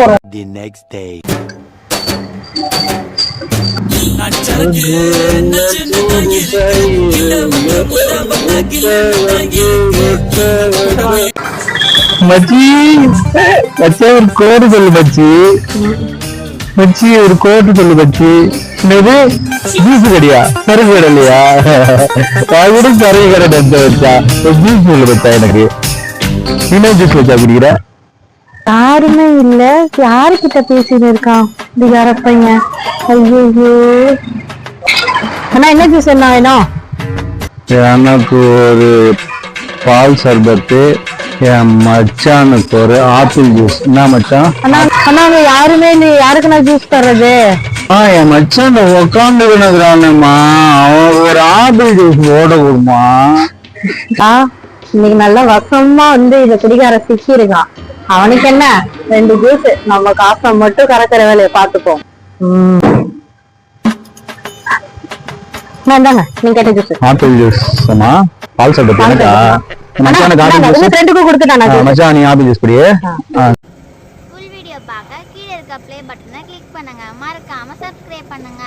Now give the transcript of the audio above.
வரும். The next day. மச்சி மச்சி ஒரு கோடு சொல்லு மச்சி. மச்சி ஒரு கோடு சொல்லு மச்சி. என்னது ஜூஸ் கடையா? சரக்கு கடை இல்லையா? கூட சரக்கு கடை நெஞ்ச வச்சா ஜூஸ் சொல்லு வச்சா. எனக்கு என்ன ஜூஸ் வச்சா குடிக்கிற? யாருமே இல்ல, யாருக்கிட்ட பேசிட்டு இருக்கான் பையன்? ஐயோ அண்ணா, என்ன ஜூஸ் என்ன வேணும்? எனக்கு ஒரு பால் சர்பத்து, என் மச்சானுக்கு ஒரு ஆப்பிள் ஜூஸ். என்ன மச்சான்? அண்ணா யாருமே இல்லையே, யாருக்கு நான் ஜூஸ் தர்றது? என் மச்சான் உக்காந்துக்கிறானேம்மா, அவன் ஒரு ஆப்பிள் ஜூஸ் ஓட கொடுமா. இன்னைக்கு நல்லா வசமா இந்த குடிகார சிக்கி இருக்கான். அவனுக்கு என்ன 2 ஜூஸ், நம்ம காசை மட்டும் கறக்கிற வேலையை பாத்துப்போம். நீங்க கேட்ட ஜூஸ் ஆப்பிள் ஜூஸ். பால் சர்பத்து எனக்கா? ஃப்ரெண்டுக்கு கொடுத்துட்டான். மச்சான் நீ ஆப்பிள் ஜூஸ் குடியே. ஃபுல் வீடியோ பார்க்க கீழே இருக்க ப்ளே பட்டனை கிளிக் பண்ணுங்க. மறக்காம சப்ஸ்கிரைப் பண்ணுங்க.